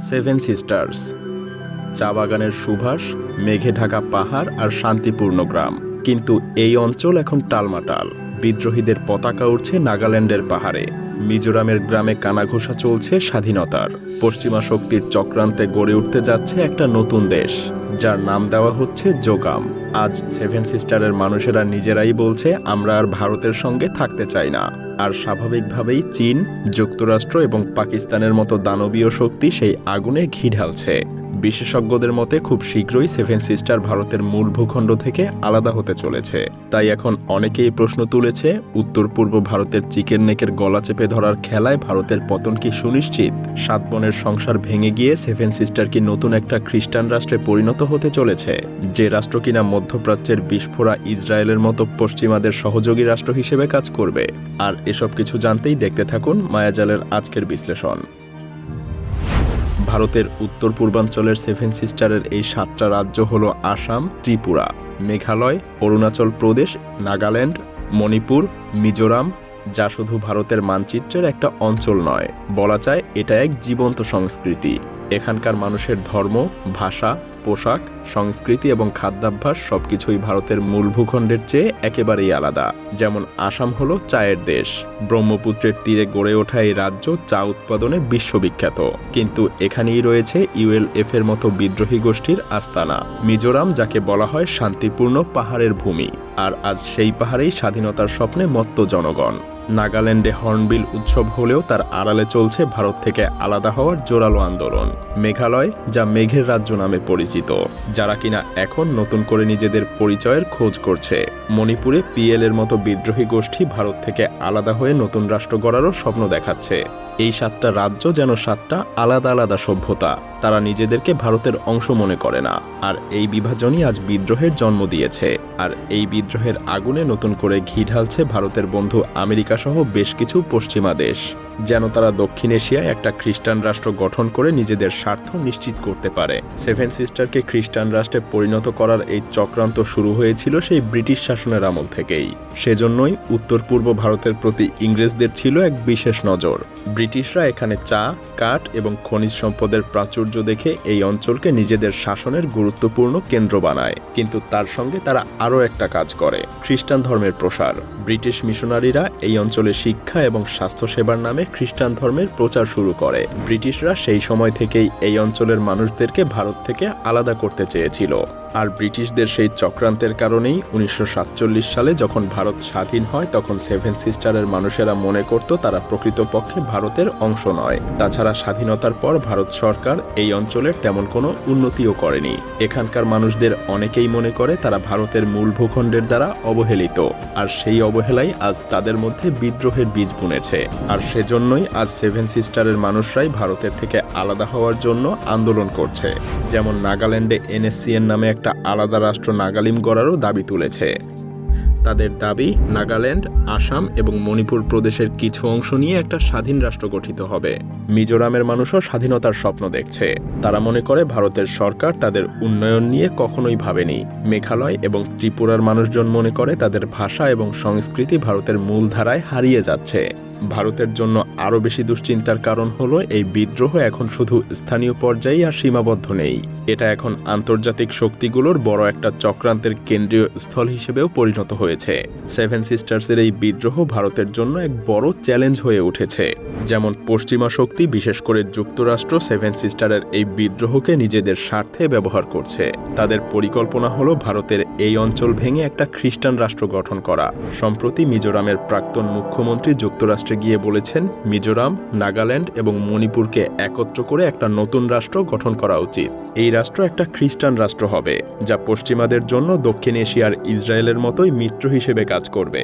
Seven sisters, চা বাগানের সুবাস, মেঘে ঢাকা পাহাড় আর শান্তিপূর্ণ গ্রাম। কিন্তু এই অঞ্চল এখন টালমাটাল। বিদ্রোহীদের পতাকা উঠছে নাগাল্যান্ডের পাহাড়ে। মিজোরামের গ্রামে কানাঘুষা চলছে স্বাধীনতার। পশ্চিমা শক্তির চক্রান্তে গড়ে উঠতে যাচ্ছে একটা নতুন দেশ, যার নাম দেওয়া হচ্ছে জোগাম। আজ সেভেন সিস্টারের মানুষেরা নিজেরাই বলছে, আমরা আর ভারতের সঙ্গে থাকতে চাই না। আর স্বাভাবিকভাবেই চীন, যুক্তরাষ্ট্র এবং পাকিস্তানের মতো দানবীয় শক্তি সেই আগুনে ঘি ঢালছে। বিশেষজ্ঞদের মতে খুব শীঘ্রই সেভেন সিস্টার ভারতের মূল ভূখণ্ড থেকে আলাদা হতে চলেছে। তাই এখন অনেকেই প্রশ্ন তুলেছে, উত্তর পূর্ব ভারতের চিকেন নেকের গলা চেপে ধরার খেলায় ভারতের পতন কি সুনিশ্চিত? 7 বোনের সংসার ভেঙে গিয়ে সেভেন সিস্টার কি নতুন একটা খ্রিস্টান রাষ্ট্রে পরিণত হতে চলেছে, যে রাষ্ট্র কিনা মধ্যপ্রাচ্যের বিস্ফোরা ইসরায়েলের মতো পশ্চিমাদের সহযোগী রাষ্ট্র হিসেবে কাজ করবে? আর এসব কিছু জানতেই দেখতে থাকুন মায়াজালের আজকের বিশ্লেষণ। ভারতের উত্তর পূর্বাঞ্চলের সেভেন সিস্টারের এই 7টা রাজ্য হল আসাম, ত্রিপুরা, মেঘালয়, অরুণাচল প্রদেশ, নাগাল্যান্ড, মণিপুর, মিজোরাম, যা শুধু ভারতের মানচিত্রের একটা অঞ্চল নয়, বলা যায় এটা এক জীবন্ত সংস্কৃতি। এখানকার মানুষের ধর্ম, ভাষা, পোশাক, সংস্কৃতি এবং খাদ্যাভ্যাস সবকিছুই ভারতের মূল ভূখণ্ডের চেয়ে একেবারেই আলাদা। যেমন আসাম হলো চায়ের দেশ। ব্রহ্মপুত্রের তীরে গড়ে ওঠা এই রাজ্য চা উৎপাদনে বিশ্ববিখ্যাত, কিন্তু এখানেই রয়েছে ইউএলএফ এর মতো বিদ্রোহী গোষ্ঠীর আস্তানা। মিজোরাম, যাকে বলা হয় শান্তিপূর্ণ পাহাড়ের ভূমি, আর আজ সেই পাহাড়েই স্বাধীনতার স্বপ্নে মত্ত জনগণ। নাগাল্যান্ডে হর্নবিল উৎসব হলেও তার আড়ালে চলছে ভারত থেকে আলাদা হওয়ার জোরালো আন্দোলন। মেঘালয়, যা মেঘের রাজ্য নামে পরিচিত, যারা কিনা এখন নতুন করে নিজেদের পরিচয়ের খোঁজ করছে। মণিপুরে পিএল এর মতো বিদ্রোহী গোষ্ঠী ভারত থেকে আলাদা হয়ে নতুন রাষ্ট্র গড়ারও স্বপ্ন দেখাচ্ছে। এই 7টা রাজ্য যেন 7টা আলাদা আলাদা সভ্যতা। তারা নিজেদেরকে ভারতের অংশ মনে করে না, আর এই বিভাজনই আজ বিদ্রোহের জন্ম দিয়েছে। আর এই বিদ্রোহের আগুনে নতুন করে ঘি ঢালছে ভারতের বন্ধু আমেরিকা সহ বেশ কিছু পশ্চিমা দেশ, যেন তারা দক্ষিণ এশিয়ায় একটা খ্রিস্টান রাষ্ট্র গঠন করে নিজেদের স্বার্থ নিশ্চিত করতে পারে। সেভেন সিস্টারকে খ্রিস্টান রাষ্ট্রে পরিণত করার এই চক্রান্ত শুরু হয়েছিল সেই ব্রিটিশ শাসনের আমল থেকেই। সেজন্যই উত্তর পূর্ব ভারতের প্রতি ইংরেজদের ছিল এক বিশেষ নজর। ব্রিটিশরা এখানে চা, কাঠ এবং খনিজ সম্পদের প্রাচুর্য দেখে এই অঞ্চলকে নিজেদের শাসনের গুরুত্বপূর্ণ কেন্দ্র বানায়। কিন্তু তার সঙ্গে তারা আরও একটা কাজ করে, খ্রিস্টান ধর্মের প্রসার। ব্রিটিশ মিশনারিরা এই অঞ্চলে শিক্ষা এবং স্বাস্থ্যসেবার নামে খ্রিস্টান ধর্মের প্রচার শুরু করে। ব্রিটিশরা সেই সময় থেকেই এই অঞ্চলের মানুষদেরকে ভারত থেকে আলাদা করতে চেয়েছিল। আর ব্রিটিশদের সেই চক্রান্তের কারণেই 1947 সালে যখন ভারত স্বাধীন হয়, তখন সেভেন সিস্টারের মানুষেরা মনে করত তারা প্রকৃতপক্ষে ভারতের অংশ নয়। তাছাড়া স্বাধীনতার পর ভারত সরকার এই অঞ্চলের তেমন কোনো উন্নতিও করেনি। এখানকার মানুষদের অনেকেই মনে করে তারা ভারতের মূল ভূখণ্ডের দ্বারা অবহেলিত, আর সেই অবহেলাই আজ তাদের মধ্যে বিদ্রোহের বীজ বুনেছে। আর সেজন্যই আজ সেভেন সিস্টারের মানুষরাই ভারতের থেকে আলাদা হওয়ার জন্য আন্দোলন করছে। যেমন নাগাল্যান্ডে এনএসসিএন নামে একটা আলাদা রাষ্ট্র নাগালিম গড়ারও দাবি তুলেছে। তাদের দাবি, নাগাল্যান্ড, আসাম এবং মণিপুর প্রদেশের কিছু অংশ নিয়ে একটা স্বাধীন রাষ্ট্র গঠিত হবে। মিজোরামের মানুষও স্বাধীনতার স্বপ্ন দেখছে। তারা মনে করে ভারতের সরকার তাদের উন্নয়ন নিয়ে কখনোই ভাবেনি। মেঘালয় এবং ত্রিপুরার মানুষজন মনে করে তাদের ভাষা এবং সংস্কৃতি ভারতের মূলধারায় হারিয়ে যাচ্ছে। ভারতের জন্য আরও বেশি দুশ্চিন্তার কারণ হলো এই বিদ্রোহ এখন শুধু স্থানীয় পর্যায়ে আর সীমাবদ্ধ নেই। এটা এখন আন্তর্জাতিক শক্তিগুলোর বড় একটা চক্রান্তের কেন্দ্রীয় স্থল হিসেবেও পরিণত হয়েছে। সেভেন সিস্টার্সের এই বিদ্রোহ ভারতের জন্য এক বড় চ্যালেঞ্জ হয়ে উঠেছে। যেমন পশ্চিমা শক্তি, বিশেষ করে যুক্তরাষ্ট্র, সেভেন সিস্টারের এই বিদ্রোহকে নিজেদের স্বার্থে ব্যবহার করছে। তাদের পরিকল্পনা হলো ভারতের এই অঞ্চল ভেঙে একটা খ্রিস্টান রাষ্ট্র গঠন করা। সম্প্রতি মিজোরামের প্রাক্তন মুখ্যমন্ত্রী যুক্তরাষ্ট্রে গিয়ে বলেছেন, মিজোরাম, নাগাল্যান্ড এবং মণিপুরকে একত্র করে একটা নতুন রাষ্ট্র গঠন করা উচিত। এই রাষ্ট্র একটা খ্রিস্টান রাষ্ট্র হবে, যা পশ্চিমাদের জন্য দক্ষিণ এশিয়ার ইসরায়েলের মতোই মিত্র হিসেবে কাজ করবে।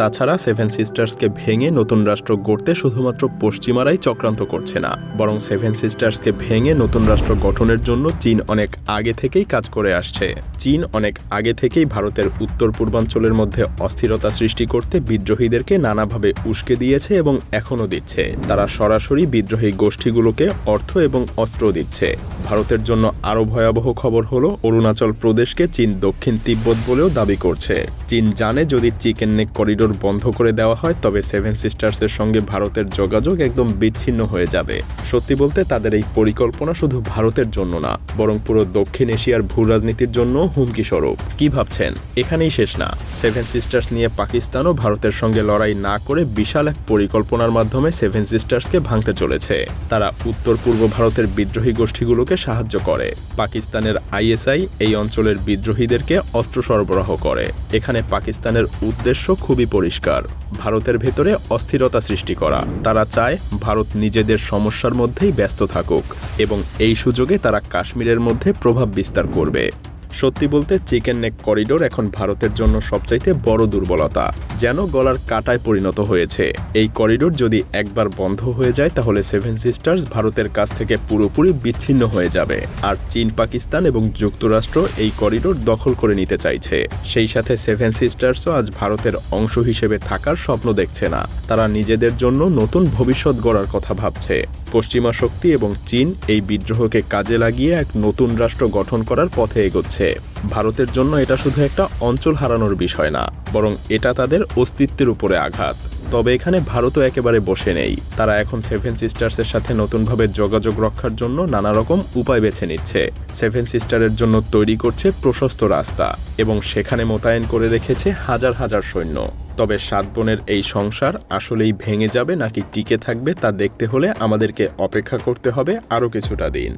তাছাড়া সেভেন সিস্টার্সকে ভেঙে নতুন রাষ্ট্র গড়তে শুধুমাত্র পশ্চিমারাই চক্রান্ত করছে না, বরং সেভেন সিস্টার্সকে ভেঙে নতুন রাষ্ট্র গঠনের জন্য চীন অনেক আগে থেকেই কাজ করে আসছে। চীন অনেক আগে থেকেই ভারতের উত্তর পূর্বাঞ্চলের মধ্যে অস্থিরতা সৃষ্টি করতে বিদ্রোহীদেরকে নানাভাবে উস্কে দিয়েছে এবং এখনও দিচ্ছে। তারা সরাসরি বিদ্রোহী গোষ্ঠীগুলোকে অর্থ এবং অস্ত্র দিচ্ছে। ভারতের জন্য আরও ভয়াবহ খবর হলো, অরুণাচল প্রদেশকে চীন দক্ষিণ তিব্বত বলেও দাবি করছে। চীন জানে যদি চিকেন নেক করিডোর করিডোর বন্ধ করে দেওয়া হয় তবে সেভেন সিস্টার্সের সঙ্গে ভারতের যোগাযোগ একদম বিচ্ছিন্ন হয়ে যাবে। সত্যি বলতে তাদের এই পরিকল্পনা শুধু ভারতের জন্য না, বরং পুরো দক্ষিণ এশিয়ার ভূ রাজনীতির জন্য হুমকি স্বরূপ। কি ভাবছেন এখানেই শেষ না? সেভেন সিস্টার্স নিয়ে পাকিস্তানও ভারতের সঙ্গে লড়াই না করে বিশাল এক পরিকল্পনার মাধ্যমে সেভেন সিস্টার্সকে ভাঙতে চলেছে। তারা উত্তর পূর্ব ভারতের বিদ্রোহী গোষ্ঠীগুলোকে সাহায্য করে। পাকিস্তানের আইএসআই এই অঞ্চলের বিদ্রোহীদেরকে অস্ত্র সরবরাহ করে। এখানে পাকিস্তানের উদ্দেশ্য খুবই পরিষ্কার, ভারতের ভেতরে অস্থিরতা সৃষ্টি করা। তারা চায় ভারত নিজেদের সমস্যার মধ্যেই ব্যস্ত থাকুক এবং এই সুযোগে তারা কাশ্মীরের মধ্যে প্রভাব বিস্তার করবে। সত্যি বলতে চিকেন নেক করিডোর এখন ভারতের জন্য সবচাইতে বড় দুর্বলতা, যেন গলার কাঁটায় পরিণত হয়েছে। এই করিডোর যদি একবার বন্ধ হয়ে যায় তাহলে সেভেন সিস্টার্স ভারতের কাছ থেকে পুরোপুরি বিচ্ছিন্ন হয়ে যাবে। আর চীন, পাকিস্তান এবং যুক্তরাষ্ট্র এই করিডোর দখল করে নিতে চাইছে। সেই সাথে সেভেন সিস্টার্সও আজ ভারতের অংশ হিসেবে থাকার স্বপ্ন দেখছে না। তারা নিজেদের জন্য নতুন ভবিষ্যৎ গড়ার কথা ভাবছে। পশ্চিমা শক্তি এবং চীন এই বিদ্রোহকে কাজে লাগিয়ে এক নতুন রাষ্ট্র গঠন করার পথে এগোচ্ছে। ভারতের জন্য এটা শুধু একটা অঞ্চল হারানোর বিষয় না, বরং এটা তাদের অস্তিত্বের উপরে আঘাত। তবে এখানে ভারতও একেবারে বসে নেই। তারা এখন সেভেন সিস্টার্সের সাথে নতুনভাবে যোগাযোগ রক্ষার জন্য নানা রকম উপায় বেছে নিচ্ছে। সেভেন সিস্টারের জন্য তৈরি করছে প্রশস্ত রাস্তা এবং সেখানে মোতায়েন করে রেখেছে হাজার হাজার সৈন্য। তবে 7 বোনের এই সংসার আসলেই ভেঙে যাবে নাকি টিকে থাকবে তা দেখতে হলে আমাদেরকে অপেক্ষা করতে হবে আরও কিছুটা দিন।